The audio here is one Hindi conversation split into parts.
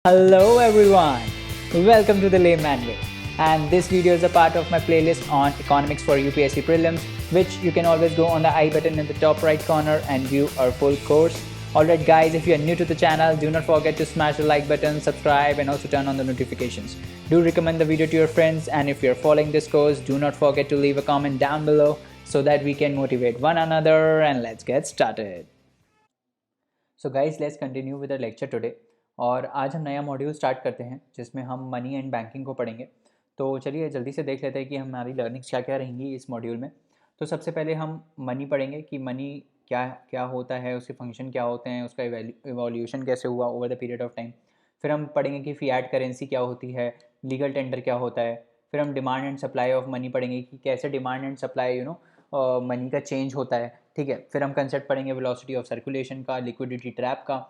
Hello everyone, welcome to the Layman Way, and this video is a part of my playlist on economics for UPSC prelims, which you can always go on the I button in the top right corner and view our full course. Alright guys, if you are new to the channel, do not forget to smash the like button, subscribe and also turn on the notifications. Do recommend the video to your friends, and if you are following this course, do not forget to leave a comment down below so that we can motivate one another, and let's get started. So guys let's continue with the lecture today. और आज हम नया मॉड्यूल स्टार्ट करते हैं जिसमें हम मनी एंड बैंकिंग को पढ़ेंगे। तो चलिए जल्दी से देख लेते हैं कि हमारी लर्निंग्स क्या क्या रहेंगी इस मॉड्यूल में। तो सबसे पहले हम मनी पढ़ेंगे कि मनी क्या क्या होता है, उसके फंक्शन क्या होते हैं, उसका इवोल्यूशन कैसे हुआ over the period of time. फिर हम पढ़ेंगे कि फ़िएट करेंसी क्या होती है, लीगल टेंडर क्या होता है। फिर हम demand and supply of money पढ़ेंगे कि कैसे डिमांड एंड सप्लाई मनी का चेंज होता है, ठीक है। फिर हम कंसेप्ट पढ़ेंगे वेलोसिटी ऑफ सर्कुलेशन का, लिक्विडिटी ट्रैप का।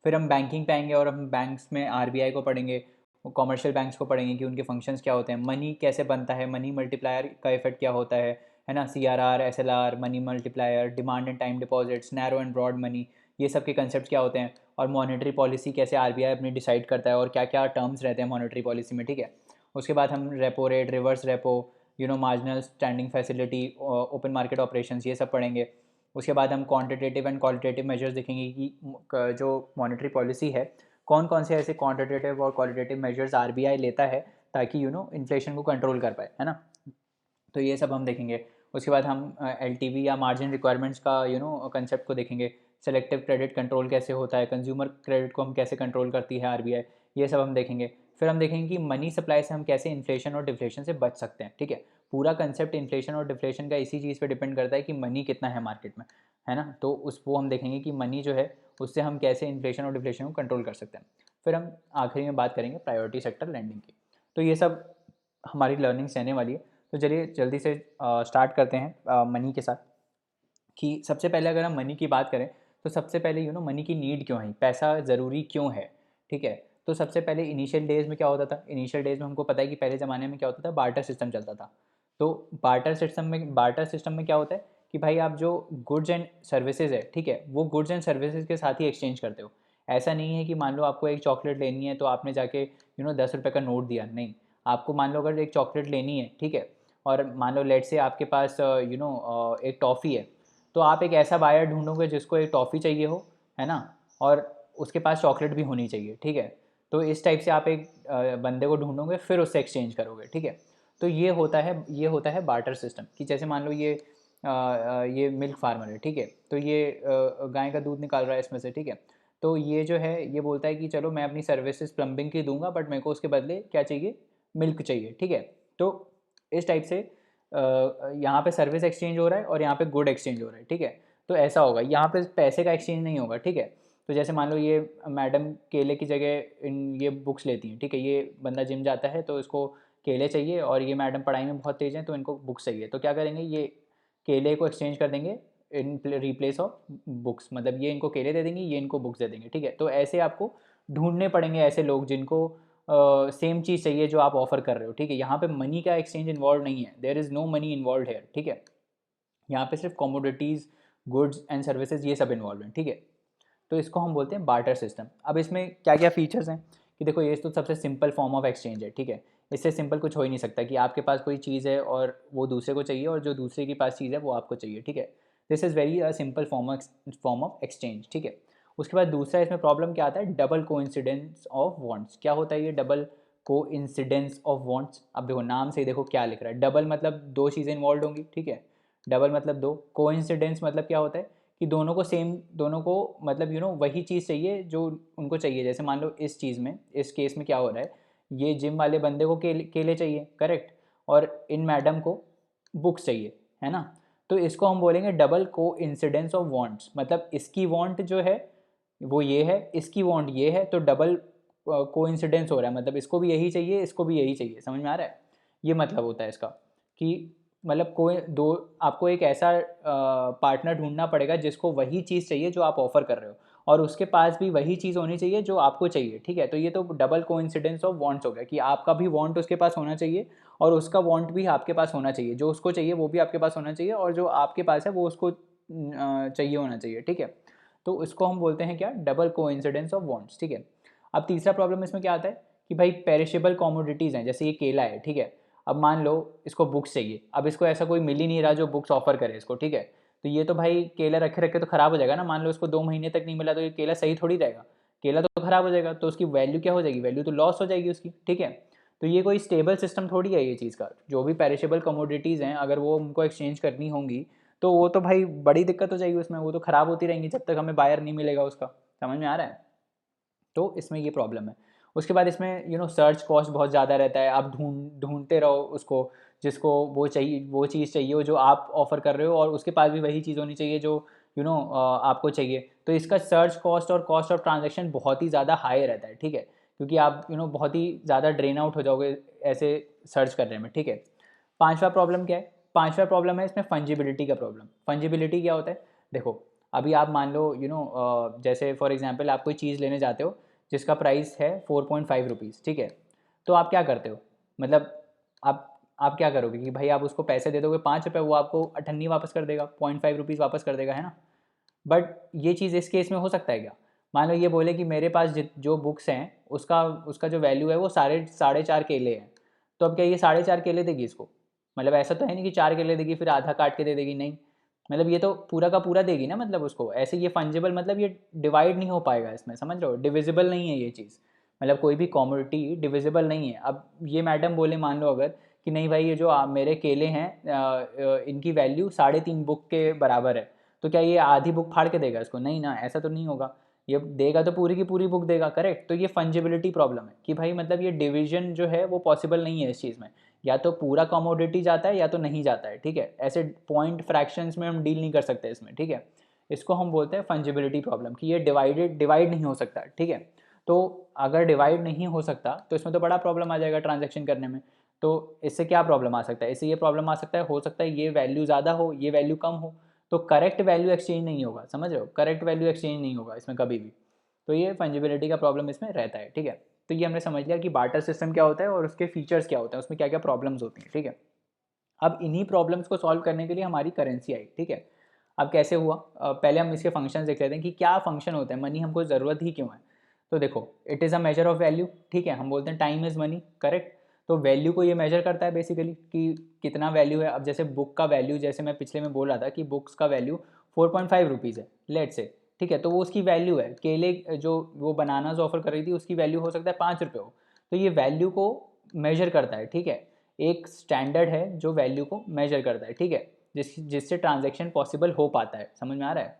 फिर हम बैंकिंग पे आएंगे और हम बैंक्स में आरबीआई को पढ़ेंगे, कॉमर्शियल बैंक्स को पढ़ेंगे कि उनके फंक्शंस क्या होते हैं, मनी कैसे बनता है, मनी मल्टीप्लायर का इफेक्ट क्या होता है ना, CRR, SLR, money multiplier, demand and time deposits, narrow and broad money, ये सब के कंसेप्ट क्या होते हैं। और मॉनेटरी पॉलिसी कैसे आरबीआई अपनी डिसाइड करता है और क्या क्या टर्म्स रहते हैं मॉनेटरी पॉलिसी में, ठीक है। उसके बाद हम repo rate, reverse repo, marginal standing facility, open market operations, ये सब पढ़ेंगे। उसके बाद हम क्वांटिटेटिव एंड क्वालिटेटिव मेजर्स देखेंगे कि जो मॉनेटरी पॉलिसी है कौन कौन से ऐसे क्वांटिटेटिव और क्वालिटेटिव मेजर्स आरबीआई लेता है ताकि इन्फ्लेशन को कंट्रोल कर पाए, है ना। तो ये सब हम देखेंगे। उसके बाद हम एलटीवी या मार्जिन रिक्वायरमेंट्स का कंसेप्ट को देखेंगे। सेलेक्टिव क्रेडिट कंट्रोल कैसे होता है, कंज्यूमर क्रेडिट को हम कैसे कंट्रोल करती है आरबीआई, ये सब हम देखेंगे। फिर हम देखेंगे कि मनी सप्लाई से हम कैसे इन्फ्लेशन और डिफ्लेशन से बच सकते हैं, ठीक है। पूरा कंसेप्ट इन्फ्लेशन और डिफ्लेशन का इसी चीज़ पे डिपेंड करता है कि मनी कितना है मार्केट में, है ना। तो उसको हम देखेंगे कि मनी जो है उससे हम कैसे इन्फ्लेशन और डिफ्लेशन को कंट्रोल कर सकते हैं। फिर हम आखिरी में बात करेंगे प्रायोरिटी सेक्टर लैंडिंग की। तो ये सब हमारी लर्निंग्स रहने वाली है। तो चलिए जल्दी से स्टार्ट करते हैं मनी के साथ। कि सबसे पहले अगर हम मनी की बात करें तो सबसे पहले मनी की नीड क्यों है, पैसा ज़रूरी क्यों है, ठीक है। तो सबसे पहले इनिशियल डेज़ में क्या होता था, इनिशियल डेज़ में हमको पता है कि पहले ज़माने में क्या होता था, बार्टर सिस्टम चलता था। तो बार्टर सिस्टम में क्या होता है कि भाई आप जो गुड्स एंड सर्विसेज है, ठीक है, वो गुड्स एंड सर्विसेज के साथ ही एक्सचेंज करते हो। ऐसा नहीं है कि मान लो आपको एक चॉकलेट लेनी है तो आपने जाके 10 रुपये का नोट दिया, नहीं। आपको मान लो अगर एक चॉकलेट लेनी है, ठीक है, और मान लो लेट से आपके पास एक टॉफ़ी है, तो आप एक ऐसा बायर ढूंढोगे जिसको एक टॉफ़ी चाहिए हो, है ना, और उसके पास चॉकलेट भी होनी चाहिए, ठीक है। तो इस टाइप से आप एक बंदे को ढूंढोगे फिर उससे एक्सचेंज करोगे, ठीक है। तो ये होता है बार्टर सिस्टम। कि जैसे मान लो ये मिल्क फार्मर है, ठीक है, तो ये गाय का दूध निकाल रहा है इसमें से, ठीक है। तो ये जो है ये बोलता है कि चलो मैं अपनी सर्विसेज प्लम्बिंग की दूंगा, बट मेरे को उसके बदले क्या चाहिए, मिल्क चाहिए, ठीक है। तो इस टाइप से यहाँ पे सर्विस एक्सचेंज हो रहा है और यहाँ पे गुड एक्सचेंज हो रहा है, ठीक है। तो ऐसा होगा, यहाँ पे पैसे का एक्सचेंज नहीं होगा, ठीक है। तो जैसे मान लो ये मैडम केले की जगह ये बुक्स लेती हैं, ठीक है। ये बंदा जिम जाता है तो इसको केले चाहिए, और ये मैडम पढ़ाई में बहुत तेज़ हैं तो इनको बुक्स चाहिए। तो क्या करेंगे, ये केले को एक्सचेंज कर देंगे इन रिप्लेस ऑफ बुक्स, मतलब ये इनको केले दे देंगे, ये इनको बुक्स दे देंगे, ठीक है। तो ऐसे आपको ढूंढने पड़ेंगे ऐसे लोग जिनको सेम चीज़ चाहिए जो आप ऑफर कर रहे हो, ठीक है। यहाँ पे मनी का एक्सचेंज इन्वॉल्व नहीं है, there is no money involve here, ठीक है। यहाँ पे सिर्फ कमोडिटीज़, गुड्स एंड सर्विसेज, ये सब इन्वॉल्व हैं, ठीक है। तो इसको हम बोलते हैं बार्टर सिस्टम। अब इसमें क्या क्या फीचर्स हैं कि देखो, ये तो सबसे सिंपल फॉर्म ऑफ एक्सचेंज है, ठीक है। इससे सिंपल कुछ हो ही नहीं सकता कि आपके पास कोई चीज़ है और वो दूसरे को चाहिए, और जो दूसरे के पास चीज़ है वो आपको चाहिए, ठीक है। This is very simple form of exchange, ठीक है। उसके बाद दूसरा इसमें प्रॉब्लम क्या आता है, डबल कोइंसिडेंस ऑफ वांट्स। क्या होता है ये डबल कोइंसिडेंस ऑफ वांट्स? अब देखो नाम से ही देखो क्या लिख रहा है, डबल मतलब दो चीज़ें इन्वॉल्व होंगी, ठीक है। डबल मतलब दो, कोइंसिडेंस मतलब क्या होता है कि दोनों को मतलब वही चीज़ चाहिए जो उनको चाहिए। जैसे मान लो इस चीज़ में, इस केस में क्या हो रहा है, ये जिम वाले बंदे को केले चाहिए, करेक्ट, और इन मैडम को बुक्स चाहिए, है ना। तो इसको हम बोलेंगे डबल को इंसिडेंस ऑफ वांट्स। मतलब इसकी वांट जो है वो ये है, इसकी वांट ये है, तो डबल को इंसिडेंस हो रहा है, मतलब इसको भी यही चाहिए, इसको भी यही चाहिए। समझ में आ रहा है? ये मतलब होता है इसका कि मतलब कोई दो, आपको एक ऐसा पार्टनर ढूंढना पड़ेगा जिसको वही चीज़ चाहिए जो आप ऑफर कर रहे हो, और उसके पास भी वही चीज़ होनी चाहिए जो आपको चाहिए, ठीक है। तो ये तो डबल कोइंसिडेंस ऑफ वांट्स हो गया कि आपका भी वांट उसके पास होना चाहिए और उसका वांट भी आपके पास होना चाहिए, जो उसको चाहिए वो भी आपके पास होना चाहिए, और जो आपके पास है वो उसको चाहिए होना चाहिए, ठीक है। तो इसको हम बोलते हैं क्या, डबल कोइंसिडेंस ऑफ वांट्स, ठीक है। अब तीसरा प्रॉब्लम इसमें क्या आता है कि भाई पेरिशेबल कॉमोडिटीज़ हैं, जैसे ये केला है, ठीक है। अब मान लो इसको बुक्स चाहिए, अब इसको ऐसा कोई मिल ही नहीं रहा जो बुक्स ऑफर करे इसको, ठीक है। तो ये तो भाई केला रखे रखे तो ख़राब हो जाएगा ना। मान लो इसको 2 महीने तक नहीं मिला तो ये केला सही थोड़ी रहेगा, केला तो ख़राब हो जाएगा, तो उसकी वैल्यू क्या हो जाएगी, वैल्यू तो लॉस हो जाएगी उसकी, ठीक है। तो ये कोई स्टेबल सिस्टम थोड़ी है ये चीज़ का। जो भी पेरिशेबल कमोडिटीज़ हैं अगर वो उनको एक्सचेंज करनी होंगी तो वो तो भाई बड़ी दिक्कत हो जाएगी उसमें, वो तो ख़राब होती रहेंगी जब तक हमें बायर नहीं मिलेगा उसका। समझ में आ रहा है? तो इसमें ये प्रॉब्लम है। उसके बाद इसमें सर्च कॉस्ट बहुत ज़्यादा रहता है, आप ढूंढते रहो उसको, जिसको वो चाहिए, वो चीज़ चाहिए वो जो आप ऑफ़र कर रहे हो, और उसके पास भी वही चीज़ होनी चाहिए जो आपको चाहिए। तो इसका सर्च कॉस्ट और कॉस्ट ऑफ ट्रांजेक्शन बहुत ही ज़्यादा हाई रहता है, ठीक है। क्योंकि आप बहुत ही ज़्यादा ड्रेन आउट हो जाओगे ऐसे सर्च करने में, ठीक है। पांचवा प्रॉब्लम क्या है? पांचवा प्रॉब्लम है इसमें फंजिबिलिटी का प्रॉब्लम। फंजिबिलिटी क्या होता है? देखो, अभी आप मान लो जैसे फॉर एग्जांपल आप कोई चीज़ लेने जाते हो जिसका प्राइस है 4.5 रुपीज़, ठीक है। तो आप क्या करते हो, मतलब आप क्या करोगे कि भाई आप उसको पैसे दे दोगे 5 रुपये, वो आपको 98 वापस कर देगा, 0.5 रुपीज़ वापस कर देगा, है ना। बट ये चीज़ इस केस में हो सकता है क्या? मान लो ये बोले कि मेरे पास जो बुक्स हैं उसका उसका जो वैल्यू है वो साढ़े चार केले हैं। तो अब क्या ये 4.5 केले देगी इसको? मतलब ऐसा तो है नहीं कि 4 केले देगी फिर आधा काट के दे देगी, नहीं। मतलब ये तो पूरा का पूरा देगी ना, मतलब उसको ऐसे। ये फंजिबल मतलब ये डिवाइड नहीं हो पाएगा इसमें, समझ रहे हो? डिविजिबल नहीं है ये चीज़, मतलब कोई भी कॉमोडिटी डिविजिबल नहीं है। अब ये मैडम बोले मान लो अगर कि नहीं भाई ये जो मेरे केले हैं इनकी वैल्यू 3.5 बुक के बराबर है, तो क्या ये आधी बुक फाड़ के देगा इसको? नहीं ना, ऐसा तो नहीं होगा। ये देगा तो पूरी की पूरी बुक देगा, करेक्ट। तो ये फंजिबिलिटी प्रॉब्लम है कि भाई मतलब ये डिवीजन जो है वो पॉसिबल नहीं है इस चीज़ में। या तो पूरा कमोडिटी जाता है या तो नहीं जाता है, ठीक है। ऐसे पॉइंट फ्रैक्शंस में हम डील नहीं कर सकते इसमें, ठीक है। इसको हम बोलते हैं फंजिबिलिटी प्रॉब्लम कि ये डिवाइड नहीं हो सकता, ठीक है। तो अगर डिवाइड नहीं हो सकता तो इसमें तो बड़ा प्रॉब्लम आ जाएगा ट्रांजेक्शन करने में। तो इससे क्या प्रॉब्लम आ सकता है? इससे ये प्रॉब्लम आ सकता है, हो सकता है ये वैल्यू ज़्यादा हो, ये वैल्यू कम हो, तो करेक्ट वैल्यू एक्सचेंज नहीं होगा, समझ रहे हो? करेक्ट वैल्यू एक्सचेंज नहीं होगा इसमें कभी भी। तो ये फंजिबिलिटी का प्रॉब्लम इसमें रहता है, ठीक है। तो ये हमने समझ लिया कि बार्टर सिस्टम क्या होता है और उसके फीचर्स क्या होते हैं, उसमें क्या क्या प्रॉब्लम्स होती हैं, ठीक है। अब इन्हीं प्रॉब्लम्स को सॉल्व करने के लिए हमारी करेंसी आई, ठीक है। अब कैसे हुआ, पहले हम इसके फंक्शन देख लेते हैं कि क्या फंक्शन होता है, मनी हमको ज़रूरत ही क्यों है। तो देखो, it is a measure of value, ठीक है। हम बोलते हैं टाइम इज़ मनी, करेक्ट। तो वैल्यू को ये मेजर करता है बेसिकली कि कितना वैल्यू है। अब जैसे बुक का वैल्यू, जैसे मैं पिछले में बोल रहा था कि बुक्स का वैल्यू 4.5 रुपीज़ है, लेट से, ठीक है। तो वो उसकी वैल्यू है। केले जो वो बनानाज ऑफर कर रही थी उसकी वैल्यू हो सकता है 5 रुपये हो। तो ये वैल्यू को मेजर करता है, ठीक है। एक स्टैंडर्ड है जो वैल्यू को मेजर करता है, ठीक है, जिससे ट्रांजैक्शन पॉसिबल हो पाता है। समझ में आ रहा है?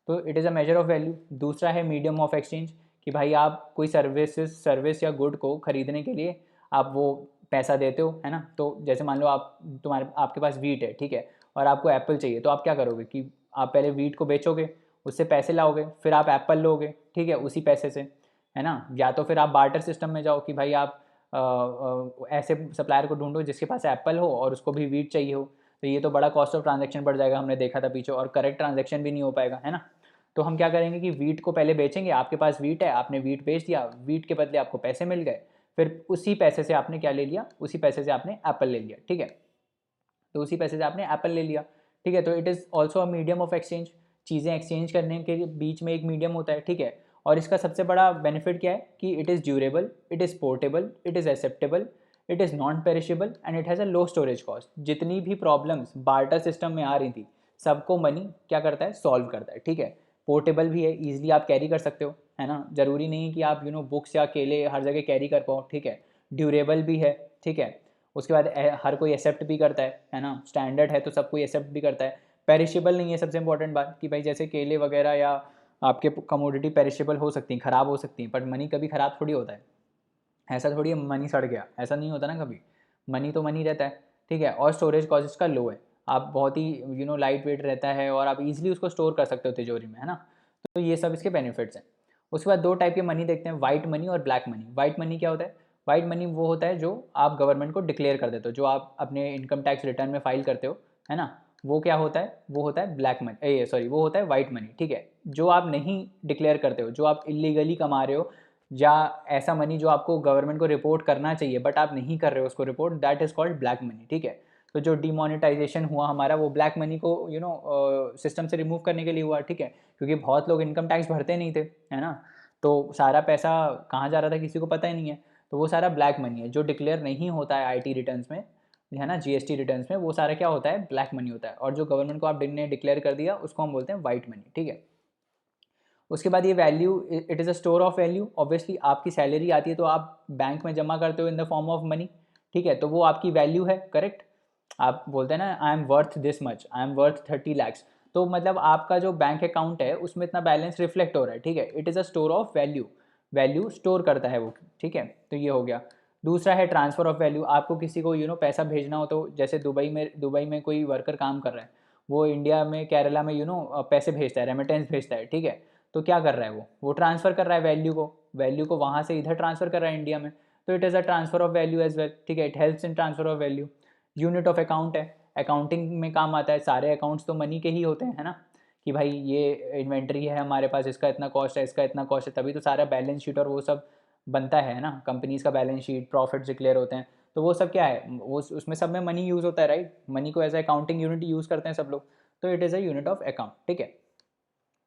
तो it is a measure of value. दूसरा है मीडियम ऑफ एक्सचेंज, कि भाई आप कोई सर्विस या गुड को खरीदने के लिए आप वो पैसा देते हो, है ना। तो जैसे मान लो आपके पास वीट है, ठीक है, और आपको एप्पल चाहिए, तो आप क्या करोगे कि आप पहले वीट को बेचोगे, उससे पैसे लाओगे, फिर आप एप्पल लोगे, ठीक है, उसी पैसे से, है ना। या तो फिर आप बार्टर सिस्टम में जाओ कि भाई आप ऐसे सप्लायर को ढूंढो जिसके पास एप्पल हो और उसको भी वीट चाहिए हो। तो ये तो बड़ा कॉस्ट ऑफ ट्रांजैक्शन बढ़ जाएगा, हमने देखा था पीछे, और करेक्ट ट्रांजैक्शन भी नहीं हो पाएगा, है ना। तो हम क्या करेंगे कि वीट को पहले बेचेंगे। आपके पास वीट है, आपने वीट बेच दिया, वीट के बदले आपको पैसे मिल गए, फिर उसी पैसे से आपने क्या ले लिया, उसी पैसे से आपने एप्पल ले लिया, ठीक है। तो उसी पैसे से आपने एप्पल ले लिया, ठीक है। तो it is also a medium of exchange. चीज़ें एक्सचेंज करने के बीच में एक मीडियम होता है, ठीक है। और इसका सबसे बड़ा बेनिफिट क्या है कि it is durable, it is portable, it is acceptable, it is non perishable and it has a low storage cost. जितनी भी प्रॉब्लम्स बार्टर सिस्टम में आ रही थी सबको मनी क्या करता है, सॉल्व करता है, ठीक है। पोर्टेबल भी है, ईजिली आप कैरी कर सकते हो, है ना। ज़रूरी नहीं है कि आप बुक्स या केले हर जगह कैरी कर पाओ, ठीक है। ड्यूरेबल भी है, ठीक है। उसके बाद हर कोई एक्सेप्ट भी करता है ना। स्टैंडर्ड है तो सब कोई एक्सेप्ट भी करता है। पेरिशेबल नहीं है, सबसे इंपॉर्टेंट बात, कि भाई जैसे केले वगैरह या आपके कमोडिटी पेरिशेबल हो सकती हैं, ख़राब हो सकती हैं, बट मनी कभी ख़राब थोड़ी होता है। ऐसा थोड़ी है मनी सड़ गया, ऐसा नहीं होता ना कभी। मनी तो मनी रहता है, ठीक है। और स्टोरेज कॉस्ट इसका लो है, आप बहुत ही लाइट वेट रहता है और आप इजीली उसको स्टोर कर सकते हो तिजोरी में, है ना। तो ये सब इसके बेनिफिट्स हैं। उसके बाद दो टाइप के मनी देखते हैं, वाइट मनी और ब्लैक मनी। वाइट मनी क्या होता है? वाइट मनी वो होता है जो आप गवर्नमेंट को डिक्लेयर कर देते हो, जो आप अपने इनकम टैक्स रिटर्न में फाइल करते हो, है ना। वो क्या होता है? वो होता है ब्लैक मनी, सॉरी, वो होता है वाइट मनी, ठीक है। जो आप नहीं डिक्लेयर करते हो, जो आप इलीगली कमा रहे हो, या ऐसा मनी जो आपको गवर्नमेंट को रिपोर्ट करना चाहिए बट आप नहीं कर रहे हो उसको report, that is called black money, ठीक है। तो जो डिमोनेटाइजेशन हुआ हमारा वो ब्लैक मनी को सिस्टम से रिमूव करने के लिए हुआ, ठीक है, क्योंकि बहुत लोग इनकम टैक्स भरते नहीं थे, है ना। तो सारा पैसा कहाँ जा रहा था किसी को पता ही नहीं है। तो वो सारा ब्लैक मनी है जो डिक्लेयर नहीं होता है आईटी रिटर्न्स में, है ना, जीएसटी रिटर्न्स में, वो सारा क्या होता है, ब्लैक मनी होता है। और जो गवर्नमेंट को आपने डिक्लेयर कर दिया उसको हम बोलते हैं वाइट मनी, ठीक है। उसके बाद ये value, it is a store of value. Obviously आपकी सैलरी आती है तो आप बैंक में जमा करते हो इन द फॉर्म ऑफ मनी, ठीक है, तो वो आपकी वैल्यू है, करेक्ट। आप बोलते हैं ना I am worth this much, I am worth 30 lakhs, तो मतलब आपका जो बैंक अकाउंट है उसमें इतना बैलेंस रिफ्लेक्ट हो रहा है, ठीक है। It is a store of value, value store करता है वो, ठीक है। तो ये हो गया। दूसरा है ट्रांसफ़र ऑफ वैल्यू। आपको किसी को पैसा भेजना हो, तो जैसे दुबई में कोई वर्कर काम कर रहा है, वो इंडिया में केरला में पैसे भेजता है, रेमिटेंस भेजता है, ठीक है। तो क्या कर रहा है वो ट्रांसफ़र कर रहा है वैल्यू को वहाँ से इधर ट्रांसफ़र कर रहा है इंडिया में। तो it is a transfer of value as well, ठीक है। It helps in transfer of value. Unit of account है, अकाउंटिंग में काम आता है। सारे अकाउंट्स तो मनी के ही होते हैं, है ना, कि भाई ये इन्वेंट्री है हमारे पास, इसका इतना कॉस्ट है, इसका इतना कॉस्ट है, तभी तो सारा बैलेंस शीट और वो सब बनता है ना। कंपनीज़ का बैलेंस शीट, प्रॉफिट्स डिक्लेयर होते हैं, तो वो सब क्या है, वो उसमें सब में मनी यूज़ होता है, राइट। मनी को as a accounting unit use करते हैं सब लोग। तो it is a unit of account, ठीक है।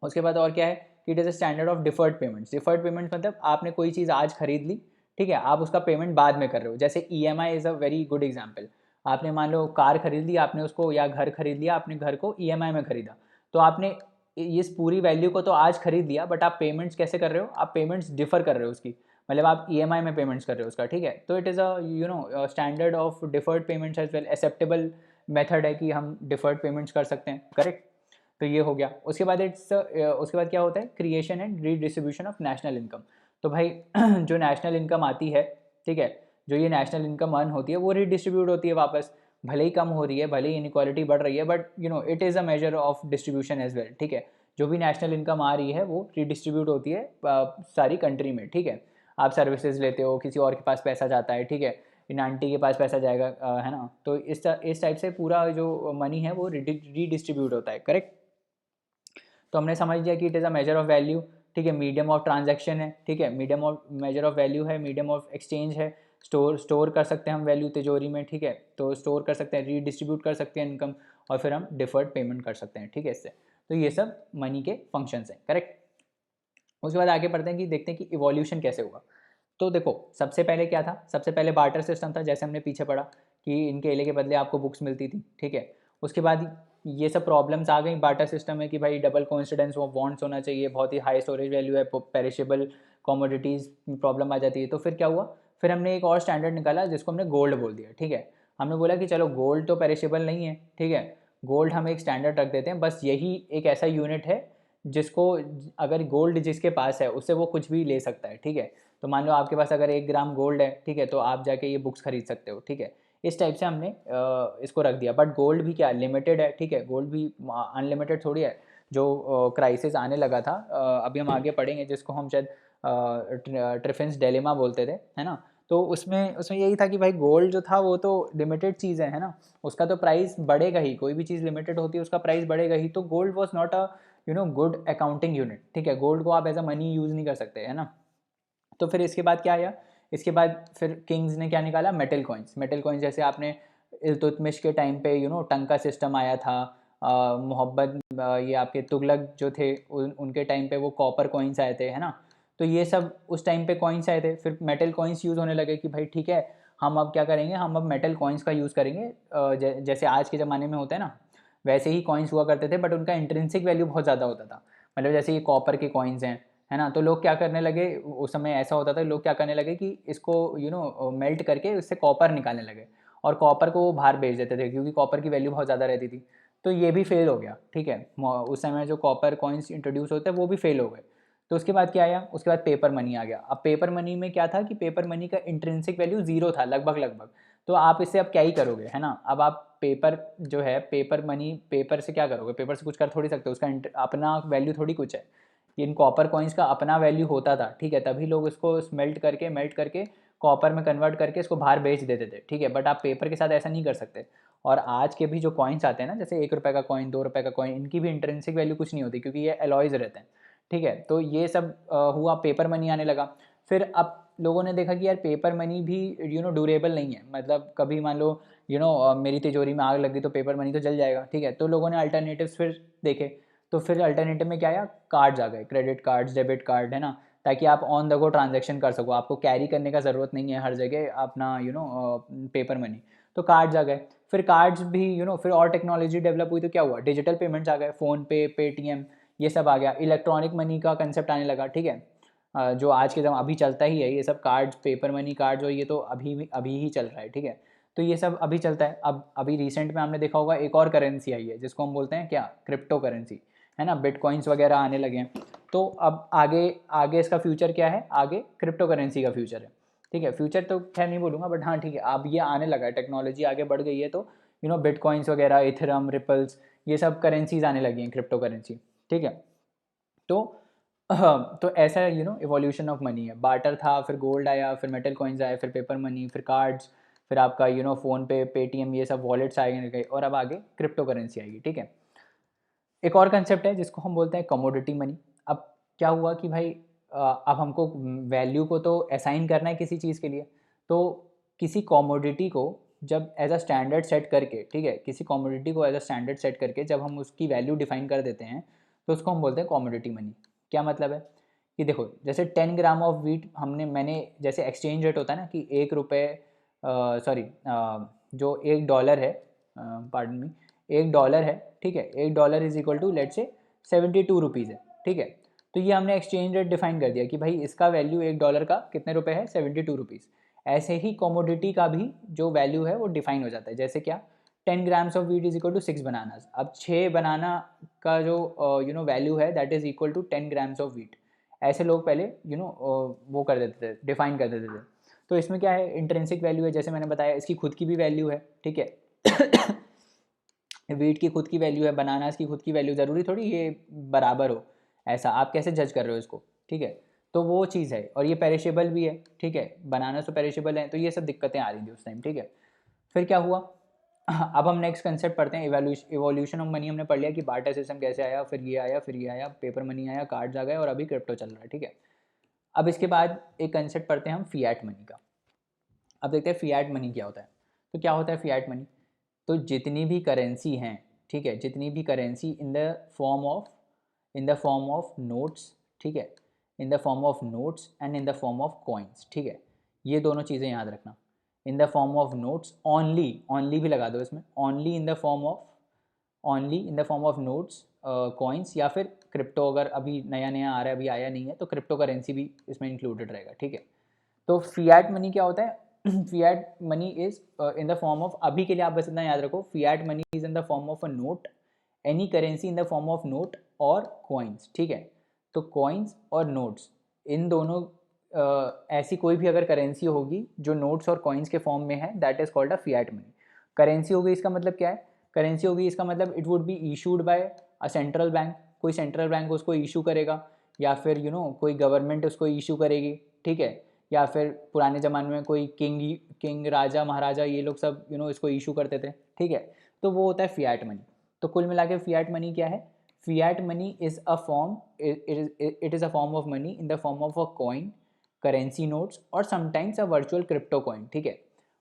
उसके बाद और क्या है कि it is a standard of deferred payments. Deferred payments मतलब आपने कोई चीज़ आज खरीद ली, ठीक है, आप उसका पेमेंट बाद में कर रहे हो। जैसे EMI is a very good example. आपने मान लो कार खरीद ली आपने उसको, या घर खरीद लिया आपने, घर को ईएमआई में खरीदा, तो आपने इस पूरी वैल्यू को तो आज खरीद लिया, बट आप पेमेंट्स कैसे कर रहे हो, आप पेमेंट्स डिफर कर रहे हो उसकी, मतलब आप ईएमआई में पेमेंट्स कर रहे हो उसका, ठीक है। तो it is a standard of deferred payments as well, acceptable method है कि हम डिफर्ड पेमेंट्स कर सकते हैं, करेक्ट। तो ये हो गया। उसके बाद उसके बाद क्या होता है, creation and redistribution of national income. तो भाई जो नेशनल इनकम आती है, ठीक है, जो ये नेशनल इनकम अर्न होती है वो रीडिस्ट्रीब्यूट होती है वापस। भले ही कम हो रही है, भले ही इनक्वालिटी बढ़ रही है, but it is a measure of distribution as well, ठीक है। जो भी नेशनल इनकम आ रही है वो रीडिस्ट्रीब्यूट होती है सारी कंट्री में, ठीक है। आप सर्विसेज लेते हो, किसी और के पास पैसा जाता है, ठीक है, इन आंटी के पास पैसा जाएगा, है ना। तो इस टाइप से पूरा जो मनी है वो रीडिस्ट्रीब्यूट होता है, करेक्ट। तो हमने समझ लिया कि it is a measure of value, ठीक है। मीडियम ऑफ ट्रांजैक्शन है, ठीक है, medium of measure of value है, मीडियम ऑफ एक्सचेंज है। स्टोर कर सकते हैं हम वैल्यू तिजोरी में, ठीक है, तो स्टोर कर सकते हैं, रीडिस्ट्रीब्यूट कर सकते हैं इनकम, और फिर हम डिफर्ड पेमेंट कर सकते हैं, ठीक है, इससे। तो ये सब मनी के फंक्शंस हैं, करेक्ट। उसके बाद आगे बढ़ते हैं कि देखते हैं कि इवोल्यूशन कैसे हुआ। तो देखो सबसे पहले क्या था, सबसे पहले बार्टर सिस्टम था, जैसे हमने पीछे पढ़ा कि इनके केले के बदले आपको बुक्स मिलती थी, ठीक है। उसके बाद ये सब प्रॉब्लम्स आ गई बार्टर सिस्टम में कि भाई डबल कोइंसिडेंस वो वांट्स होना चाहिए, बहुत ही हाई स्टोरेज वैल्यू है, पेरिशेबल कमोडिटीज़ में प्रॉब्लम आ जाती है। तो फिर क्या हुआ, फिर हमने एक और स्टैंडर्ड निकाला जिसको हमने गोल्ड बोल दिया, ठीक है। हमने बोला कि चलो गोल्ड तो पेरिशेबल नहीं है, ठीक है, गोल्ड हम एक स्टैंडर्ड रख देते हैं, बस यही एक ऐसा यूनिट है जिसको, अगर गोल्ड जिसके पास है उससे वो कुछ भी ले सकता है, ठीक है। तो मान लो आपके पास अगर 1 ग्राम गोल्ड है, ठीक है, तो आप जाके ये बुक्स खरीद सकते हो, ठीक है। इस टाइप से हमने इसको रख दिया। बट गोल्ड भी क्या लिमिटेड है, ठीक है, गोल्ड भी अनलिमिटेड थोड़ी है। जो क्राइसिस आने लगा था, अभी हम आगे पढ़ेंगे, जिसको हम शायद ट्रिफिन्स डिलेमा बोलते थे, है ना। तो उसमें उसमें यही था कि भाई गोल्ड जो था वो तो लिमिटेड चीज़ है ना, उसका तो प्राइस बढ़ेगा ही, कोई भी चीज़ लिमिटेड होती है उसका प्राइस बढ़ेगा ही। तो gold was not a good accounting unit, ठीक है, गोल्ड को आप एज अ मनी यूज़ नहीं कर सकते, है ना। तो फिर इसके बाद क्या आया, इसके बाद फिर किंग्स ने क्या निकाला, मेटल कॉइन्स। मेटल कॉइन्स जैसे आपने इल्तुतमिश के टाइम पे टंका सिस्टम आया था, मोहब्बत ये आपके तुगलक जो थे उनके टाइम पे वो कॉपर कॉइन्स आए थे, है ना। तो ये सब उस टाइम पे कॉइन्स आए थे, फिर मेटल कॉइन्स यूज़ होने लगे कि भाई ठीक है, हम अब क्या करेंगे, हम अब मेटल कॉइन्स का यूज़ करेंगे। जैसे आज के ज़माने में होता है ना, वैसे ही कॉइन्स हुआ करते थे, बट उनका इंट्रिंसिक वैल्यू बहुत ज़्यादा होता था। मतलब जैसे ये कॉपर के कॉइन्स हैं, है ना, तो लोग क्या करने लगे, उस समय ऐसा होता था, लोग क्या करने लगे कि इसको मेल्ट करके उससे कॉपर निकालने लगे, और कॉपर को वो बाहर बेच देते थे क्योंकि कॉपर की वैल्यू बहुत ज़्यादा रहती थी। तो ये भी फेल हो गया, ठीक है, उस समय जो कॉपर कॉइन्स इंट्रोड्यूस होते हैं वो भी फेल हो गए। तो उसके बाद क्या आया, उसके बाद पेपर मनी आ गया। अब पेपर मनी में क्या था कि पेपर मनी का इंट्रिंसिक वैल्यू जीरो था, लगभग लगभग। तो आप इससे अब क्या ही करोगे, है ना। अब आप पेपर जो है, पेपर मनी, पेपर से क्या करोगे, पेपर से कुछ कर थोड़ी सकते हो, उसका अपना वैल्यू थोड़ी कुछ है। इन कॉपर कॉइन्स का अपना वैल्यू होता था, ठीक है, तभी लोग इसको मेल्ट करके कॉपर में कन्वर्ट करके इसको बाहर बेच देते थे, ठीक है। बट आप पेपर के साथ ऐसा नहीं कर सकते। और आज के भी जो कॉइन्स आते हैं ना, जैसे 1 रुपये का कॉइन, 2 रुपये का कॉइन, इनकी भी इंट्रिंसिक वैल्यू कुछ नहीं होती क्योंकि ये एलॉयज़ रहते हैं, ठीक है। तो ये सब हुआ, पेपर मनी आने लगा। फिर अब लोगों ने देखा कि यार पेपर मनी भी ड्यूरेबल नहीं है, मतलब कभी मान लो मेरी तिजोरी में आग लगी तो पेपर मनी तो जल जाएगा, ठीक है। तो लोगों ने अल्टरनेटिव्स फिर देखे। तो फिर अल्टरनेटिव में क्या आया, कार्ड्स आ गए, क्रेडिट कार्ड्स, डेबिट कार्ड, है ना, ताकि आप ऑन द गो ट्रांजेक्शन कर सको, आपको कैरी करने का ज़रूरत नहीं है हर जगह अपना पेपर मनी। तो कार्ड्स आ गए, फिर कार्ड्स भी फिर और टेक्नोलॉजी डेवलप हुई तो क्या हुआ, डिजिटल पेमेंट्स आ गए, फ़ोनपे, पेटीएम, ये सब आ गया, इलेक्ट्रॉनिक मनी का कंसेप्ट आने लगा, ठीक है। जो आज के अभी चलता ही है ये सब कार्ड्स, पेपर मनी कार्ड्स, और ये तो अभी ही चल रहा है, ठीक है। तो ये सब अभी चलता है। अब अभी रिसेंट में आपने देखा होगा एक और करेंसी आई है जिसको हम बोलते हैं क्या, क्रिप्टो करेंसी, है ना, बिटकॉइंस वगैरह आने लगे हैं। तो अब आगे आगे इसका फ्यूचर क्या है, आगे क्रिप्टो करेंसी का फ्यूचर है, ठीक है। फ्यूचर तो खैर नहीं बोलूँगा, बट हाँ ठीक है, अब ये आने लगा है, टेक्नोलॉजी आगे बढ़ गई है, तो बिटकॉइंस वगैरह, इथेरियम, रिपल्स, ये सब करेंसीज आने लगी हैं, क्रिप्टो करेंसी, ठीक है। तो तो ऐसा इवोल्यूशन ऑफ मनी है। बार्टर था, फिर गोल्ड आया, फिर मेटल कॉइन्स आए, फिर पेपर मनी, फिर कार्ड्स, फिर आपका फ़ोन पे, पेटीएम, ये सब वॉलेट्स आए गए, और अब आगे क्रिप्टो करेंसी आएगी, ठीक है। एक और कंसेप्ट है जिसको हम बोलते हैं कमोडिटी मनी। अब क्या हुआ कि भाई अब हमको वैल्यू को तो असाइन करना है किसी चीज़ के लिए, तो किसी कमोडिटी को जब एज अ स्टैंडर्ड सेट करके, ठीक है, किसी कमोडिटी को एज अ स्टैंडर्ड सेट करके जब हम उसकी वैल्यू डिफाइन कर देते हैं, तो उसको हम बोलते हैं कमोडिटी मनी। क्या मतलब है कि देखो, जैसे 10 ग्राम ऑफ वीट मैंने जैसे एक्सचेंज रेट होता है ना कि 1 रुपये, सॉरी, जो $1 है, पार्डन मी, $1 है, ठीक है, $1 इज इक्वल टू लेट से 72 रुपीज़ है, ठीक है। तो ये हमने एक्सचेंज रेट डिफाइन कर दिया कि भाई इसका वैल्यू $1 का कितने रुपए है, 72 रुपीज़। ऐसे ही कमोडिटी का भी जो वैल्यू है वो डिफाइन हो जाता है, जैसे क्या, 10 grams of wheat is equal to 6 bananas. अब 6 बनाना का जो वैल्यू है that is equal to 10 grams of wheat. ऐसे लोग पहले वो कर देते थे, डिफाइन कर देते थे। तो इसमें क्या है, इंट्रिंसिक वैल्यू है, जैसे मैंने बताया, इसकी खुद की भी वैल्यू है, ठीक है। वीट की खुद की वैल्यू है, बनानास की खुद की वैल्यू, ज़रूरी थोड़ी ये बराबर हो, ऐसा आप कैसे जज कर रहे हो इसको, ठीक है। तो वो चीज़ है, और ये पेरिशेबल भी है, ठीक है, बनानास तो पेरिशेबल है, तो ये सब दिक्कतें आ रही थी उस टाइम, ठीक है। फिर क्या हुआ, अब हम नेक्स्ट कंसेप्ट पढ़ते हैं, इवोल्यूशन ऑफ मनी हमने पढ़ लिया कि बार्टर सिस्टम कैसे आया, फिर ये आया, फिर ये आया, पेपर मनी आया, कार्ड्स आ गए, और अभी क्रिप्टो चल रहा है, ठीक है। अब इसके बाद एक कंसेप्ट पढ़ते हैं हम फिएट मनी का। अब देखते हैं फिएट मनी क्या होता है। तो क्या होता है फिएट मनी, तो जितनी भी करेंसी हैं, ठीक है, जितनी भी currency in the form of notes, ठीक है, इन the form of notes and in the form of coins, ठीक है, ये दोनों चीज़ें याद रखना। इन the form of notes, only भी लगा दो इसमें, only in the form of notes, coins, या फिर क्रिप्टो, अगर अभी नया नया आ रहा है, अभी आया नहीं है, तो क्रिप्टो करेंसी भी इसमें इंक्लूडेड रहेगा, ठीक है। तो फिएट मनी क्या होता है, fiat money is in the form of, अभी के लिए आप बस इतना याद रखो, fiat money is in the form of a note, any currency in the form of note और कॉइन्स, ठीक है। तो कॉइन्स और नोट्स, इन दोनों ऐसी कोई भी अगर करेंसी होगी जो नोट्स और कॉइन्स के फॉर्म में है, that is called a fiat money. Currency होगी इसका मतलब क्या है, करेंसी होगी इसका मतलब it would be issued by a central bank, कोई सेंट्रल बैंक उसको इशू करेगा, या फिर कोई गवर्नमेंट उसको इशू करेगी, ठीक है, या फिर पुराने ज़माने में कोई किंग राजा महाराजा ये लोग सब इसको इशू करते थे, ठीक है। तो वो होता है फिएट मनी। तो कुल मिला के फिएट मनी क्या है, fiat money is a form, it is a form of money in the form of a coin, currency notes, और sometimes a virtual crypto coin, ठीक है।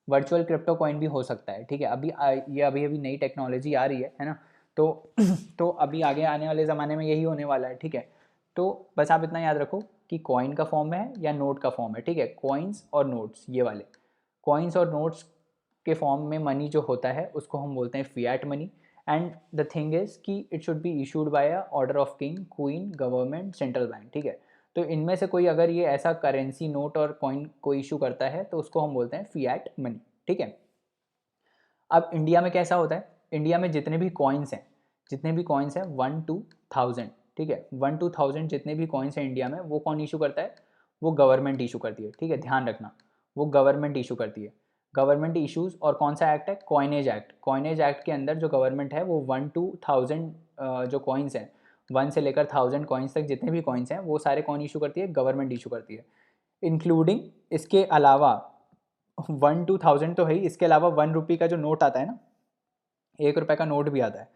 वर्चुअल क्रिप्टो कॉइन भी हो सकता है, ठीक है। ये अभी नई टेक्नोलॉजी आ रही है ना। तो तो अभी आगे आने वाले ज़माने में यही होने वाला है, ठीक है। तो बस आप इतना याद रखो कि कॉइन का फॉर्म है या नोट का फॉर्म है, ठीक है, कॉइन्स और नोट्स, ये वाले कॉइन्स और नोट्स के फॉर्म में मनी जो होता है उसको हम बोलते हैं fiat money. And the thing is कि it should be issued by a order of king, queen, government, central bank, ठीक है। तो इनमें से कोई अगर ये ऐसा करेंसी, नोट और कॉइन को इशू करता है तो उसको हम बोलते हैं फिएट मनी, ठीक है। अब इंडिया में कैसा होता है, इंडिया में जितने भी कॉइन्स हैं 1 to 1000, ठीक है, 1 to 1000 जितने भी कॉइन्स हैं इंडिया में, वो कौन इशू करता है, वो गवर्नमेंट इशू करती है, ठीक है, ध्यान रखना, वो गवर्नमेंट इशू करती है। गवर्नमेंट इशूज़, और कौन सा एक्ट है, कॉइनेज एक्ट के अंदर जो गवर्नमेंट है वो 1 to 1000 जो कॉइन्स हैं, 1 से लेकर 1000 कॉइन्स तक जितने भी कॉइन्स हैं वो सारे कौन इशू करती है, गवर्नमेंट इशू करती है। इंक्लूडिंग, इसके अलावा 1 to 1000 तो है ही, इसके अलावा 1 रुपये का जो नोट आता है ना, 1 रुपये का नोट भी आता है,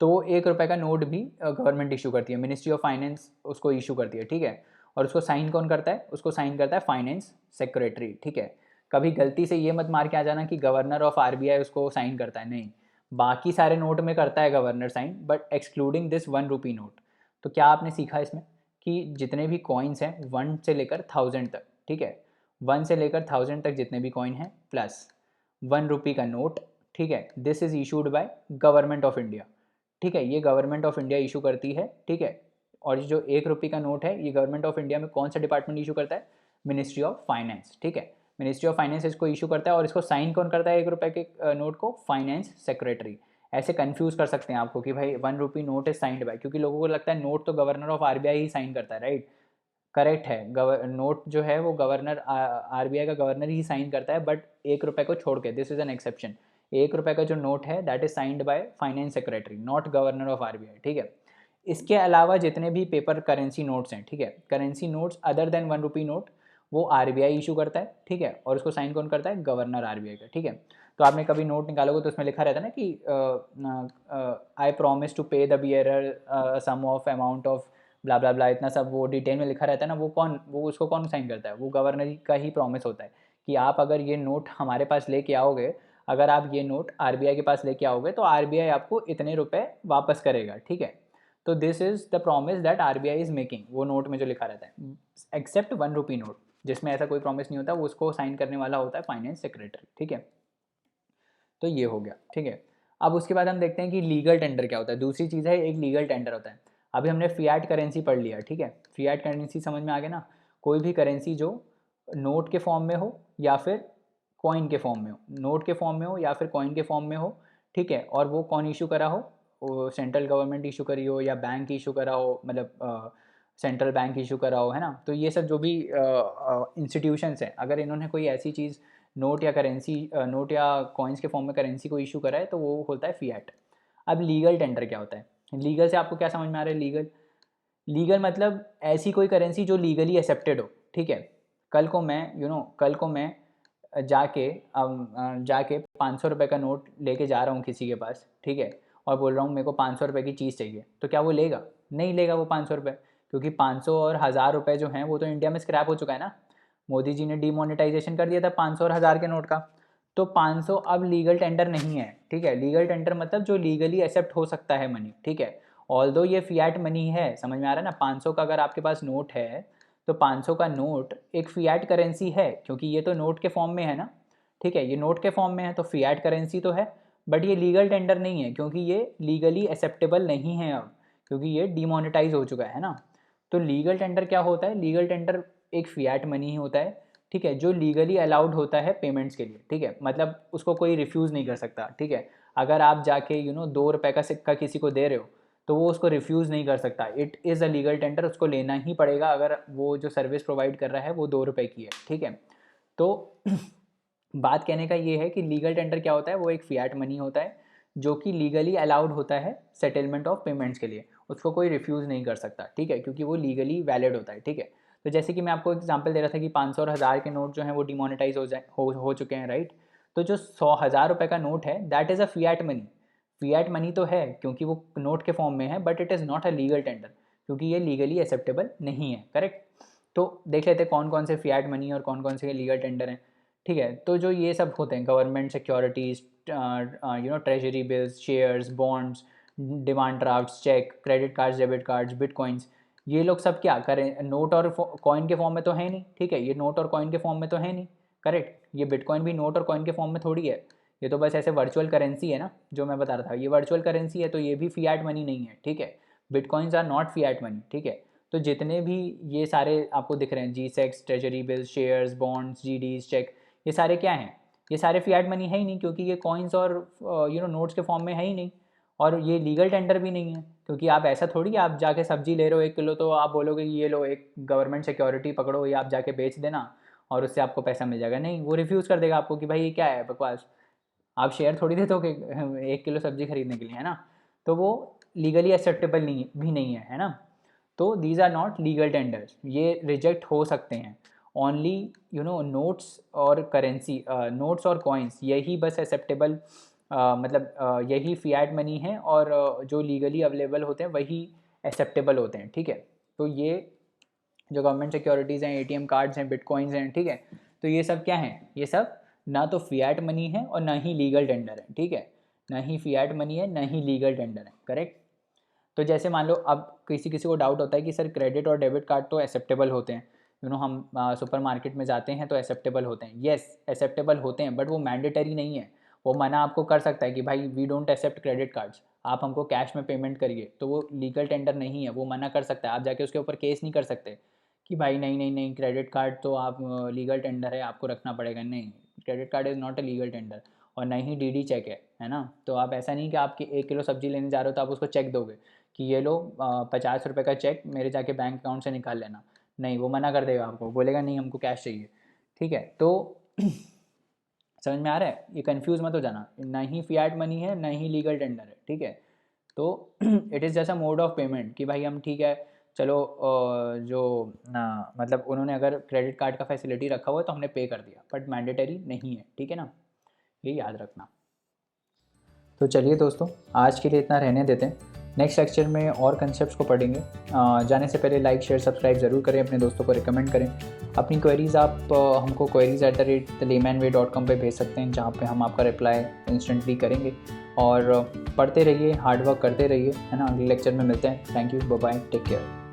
तो वो 1 रुपये का नोट भी गवर्नमेंट इशू करती है, मिनिस्ट्री ऑफ फाइनेंस उसको इशू करती है, ठीक है। और उसको साइन कौन करता है, उसको साइन करता है फाइनेंस सेक्रेटरी, ठीक है। कभी गलती से ये मत मार के आ जाना कि गवर्नर ऑफ आरबीआई उसको साइन करता है, नहीं, बाकी सारे नोट में करता है governor sign, but excluding this 1 rupee note. तो क्या आपने सीखा इसमें कि जितने भी कॉइन्स हैं 1 से लेकर 1000 तक, ठीक है, 1 से लेकर 1000 तक जितने भी कॉइन हैं प्लस 1 रुपये का नोट, ठीक है, this is issued by government of India, ठीक है, ये गवर्नमेंट ऑफ इंडिया इशू करती है, ठीक है। और जो 1 रुपये का नोट है ये गवर्नमेंट ऑफ इंडिया में कौन सा डिपार्टमेंट इशू करता है? मिनिस्ट्री ऑफ फाइनेंस, ठीक है, मिनिस्ट्री ऑफ फाइनेंस इसको इशू करता है और इसको साइन कौन करता है 1 रुपये के नोट को? Finance secretary. ऐसे कंफ्यूज कर सकते हैं आपको कि भाई 1 rupee note is signed by, क्योंकि लोगों को लगता है नोट तो गवर्नर ऑफ आरबीआई ही साइन करता है, राइट? करेक्ट है, नोट जो है वो गवर्नर आरबीआई का गवर्नर ही साइन करता है, बट 1 रुपये को छोड़ के, दिस इज एन एक्सेप्शन। 1 रुपये का जो नोट है that is signed by finance secretary, not governor of RBI, ठीक है। इसके अलावा जितने भी पेपर करेंसी नोट्स हैं, ठीक है, currency notes other than 1 rupee note वो आरबीआई इशू करता है, ठीक है, और उसको साइन कौन करता है? गवर्नर आरबीआई का, ठीक है। तो आपने कभी नोट निकालोगे तो उसमें लिखा रहता है ना कि I promise to pay the bearer sum of amount of blah blah blah, इतना सब वो डिटेल में लिखा रहता है ना, वो उसको कौन साइन करता है? वो गवर्नर का ही प्रॉमिस होता है कि आप अगर ये नोट हमारे पास लेके आओगे, अगर आप ये नोट आरबीआई के पास लेके आओगे तो आरबीआई आपको इतने रुपए वापस करेगा, ठीक है। तो this is the promise that RBI is making, वो नोट में जो लिखा रहता है, एक्सेप्ट 1 रुपी नोट जिसमें ऐसा कोई प्रॉमिस नहीं होता, वो उसको साइन करने वाला होता है फाइनेंस सेक्रेटरी, ठीक है। तो ये हो गया, ठीक है। अब उसके बाद हम देखते हैं कि लीगल टेंडर क्या होता है। दूसरी चीज़ है, एक लीगल टेंडर होता है। अभी हमने फियाट करेंसी पढ़ लिया, ठीक है, फियाट करेंसी समझ में आ गया ना? कोई भी करेंसी जो नोट के फॉर्म में हो या फिर कॉइन के फॉर्म में हो, नोट के फॉर्म में हो या फिर कॉइन के फॉर्म में हो, ठीक है, और वो कौन इशू करा हो? वो सेंट्रल गवर्नमेंट इशू करी हो या बैंक इशू करा हो, मतलब सेंट्रल बैंक इशू करा हो, है ना? तो ये सब जो भी इंस्टीट्यूशंस हैं, अगर इन्होंने कोई ऐसी चीज़ नोट या करेंसी नोट या कॉइन्स के फॉर्म में करेंसी को इशू करा है तो वो होता है फियाट। अब लीगल टेंडर क्या होता है? लीगल से आपको क्या समझ में आ रहा है? लीगल, लीगल मतलब ऐसी कोई करेंसी जो लीगली एक्सेप्टेड हो, ठीक है। कल को मैं जाके 500 रुपये का नोट लेके जा रहा हूँ किसी के पास, ठीक है, और बोल रहा हूँ मेरे को 500 रुपये की चीज़ चाहिए, तो क्या वो लेगा? नहीं लेगा वो 500 रुपये, क्योंकि 500 और 1000 रुपये जो हैं वो तो इंडिया में स्क्रैप हो चुका है ना। मोदी जी ने डीमोनेटाइजेशन कर दिया था 500 और 1000 के नोट का। तो 500 अब लीगल टेंडर नहीं है, ठीक है। लीगल टेंडर मतलब जो लीगली एक्सेप्ट हो सकता है मनी, ठीक है। ऑल्दो ये फियाट मनी है, समझ में आ रहा है ना? 500 का अगर आपके पास नोट है तो 500 का नोट एक फियाट करेंसी है, क्योंकि ये तो नोट के फॉर्म में है ना, ठीक है, ये नोट के फॉर्म में है तो फियाट करेंसी तो है, बट ये लीगल टेंडर नहीं है क्योंकि ये लीगली एक्सेप्टेबल नहीं है अब, क्योंकि ये डीमोनेटाइज हो चुका है ना। तो लीगल टेंडर क्या होता है? लीगल टेंडर एक फियाट मनी ही होता है, ठीक है, जो लीगली अलाउड होता है पेमेंट्स के लिए, ठीक है, मतलब उसको कोई रिफ्यूज़ नहीं कर सकता, ठीक है। अगर आप जाके 2 रुपये का सिक्का किसी को दे रहे हो तो वो उसको रिफ्यूज़ नहीं कर सकता, it is a legal tender, उसको लेना ही पड़ेगा अगर वो जो सर्विस प्रोवाइड कर रहा है वो 2 रुपये की है, ठीक है। तो बात कहने का ये है कि लीगल टेंडर क्या होता है? वो एक फियाट मनी होता है जो कि लीगली अलाउड होता है सेटलमेंट ऑफ पेमेंट्स के लिए, उसको कोई रिफ्यूज़ नहीं कर सकता, ठीक है, क्योंकि वो लीगली वैलिड होता है, ठीक है। तो जैसे कि मैं आपको एग्जांपल दे रहा था कि 500 और 1000 के नोट जो हैं वो डिमोनेटाइज हो चुके हैं, राइट? तो जो 1000 रुपये का नोट है that is a Fiat money. Fiat money तो है क्योंकि वो नोट के फॉर्म में है, but it is not a legal tender क्योंकि ये लीगली एक्सेप्टेबल नहीं है, करेक्ट। तो देख लेते हैं कौन कौन से फियाट मनी और कौन कौन से लीगल टेंडर हैं, ठीक है। तो जो ये सब होते हैं government securities, treasury bills, shares, bonds, demand drafts, cheque, credit cards, debit cards, bitcoins, ये लोग सब क्या करें? नोट और कॉइन के फॉर्म में तो है नहीं, ठीक है, ये नोट और कॉइन के फॉर्म में तो है नहीं, करेक्ट। ये बिटकॉइन भी नोट और कॉइन के फॉर्म में थोड़ी है, ये तो बस ऐसे वर्चुअल करेंसी है ना, जो मैं बता रहा था, ये वर्चुअल करेंसी है, तो ये भी फियाट मनी नहीं है, ठीक है। Bitcoins are not fiat money, ठीक है। तो जितने भी ये सारे आपको दिख रहे हैं, G secs, treasury bills, shares, bonds, GDs, cheque, ये सारे क्या हैं? ये सारे फियाट मनी है ही नहीं, क्योंकि ये कॉइन्स और नोट्स के फॉर्म में है ही नहीं, और ये लीगल टेंडर भी नहीं है, क्योंकि आप ऐसा थोड़ी आप जाके सब्जी ले रहे हो 1 किलो तो आप बोलोगे ये लो एक गवर्नमेंट सिक्योरिटी पकड़ो, ये आप जाके बेच देना और उससे आपको पैसा मिल जाएगा। नहीं, वो रिफ्यूज़ कर देगा आपको कि भाई ये क्या है बकवास, आप शेयर थोड़ी देते हो कि 1 किलो सब्जी खरीदने के लिए, है ना। तो वो लीगली एक्सेप्टेबल नहीं भी नहीं है ना। तो these are not legal tenders, ये रिजेक्ट हो सकते हैं। ओनली नोट्स और करेंसी, नोट्स और कॉइन्स, यही बस एक्सेप्टेबल, मतलब यही फियाट मनी है, और जो लीगली अवेलेबल होते हैं वही एक्सेप्टेबल होते हैं, ठीक है। तो ये जो गवर्नमेंट सिक्योरिटीज़ हैं, एटीएम कार्ड्स हैं, बिटकॉइंस हैं, ठीक है, तो ये सब क्या हैं? ये सब ना तो फियाट मनी है और ना ही लीगल टेंडर है, ठीक है, ना ही फियाट मनी है ना ही लीगल टेंडर है, करेक्ट। तो जैसे मान लो अब किसी किसी को डाउट होता है कि सर क्रेडिट और डेबिट कार्ड तो एक्सेप्टेबल होते हैं, हम सुपर मार्केट में जाते हैं तो एक्सेप्टेबल होते हैं। येस एक्सेप्टेबल होते हैं, बट वो मैंडेटरी नहीं है। वो मना आपको कर सकता है कि भाई we don't accept credit cards, आप हमको कैश में पेमेंट करिए, तो वो लीगल टेंडर नहीं है, वो मना कर सकता है। आप जाके उसके ऊपर केस नहीं कर सकते कि भाई नहीं नहीं नहीं क्रेडिट कार्ड तो आप लीगल टेंडर है, आपको रखना पड़ेगा। नहीं, credit card is not a legal tender, और ना ही डीडी चेक है ना। तो आप ऐसा नहीं कि आपकी 1 किलो सब्जी लेने जा रहे हो तो आप उसको चेक दोगे कि ये लो 50 रुपये का चेक मेरे जाके बैंक अकाउंट से निकाल लेना। नहीं, वो मना कर देगा आपको, बोलेगा नहीं हमको कैश चाहिए। ठीक है, तो समझ में आ रहा है? ये कंफ्यूज मत हो जाना, ना ही फियाट मनी है ना ही लीगल टेंडर है। ठीक है, तो इट इज़ जैसा मोड ऑफ पेमेंट कि भाई हम ठीक है चलो जो ना मतलब उन्होंने अगर क्रेडिट कार्ड का फैसिलिटी रखा हुआ है तो हमने पे कर दिया, बट मैंडेटरी नहीं है। ठीक है ना, ये याद रखना। तो चलिए दोस्तों, आज के लिए इतना रहने देते हैं। नेक्स्ट लेक्चर में और कंसेप्ट्स को पढ़ेंगे। जाने से पहले लाइक शेयर सब्सक्राइब ज़रूर करें, अपने दोस्तों को रिकमेंड करें। अपनी क्वेरीज़ आप हमको queries@thelaymanway.com पे भेज सकते हैं, जहाँ पे हम आपका रिप्लाई इंस्टेंटली करेंगे। और पढ़ते रहिए, हार्ड वर्क करते रहिए, है ना। अगले लेक्चर में मिलते हैं। Thank you, bye bye, take care.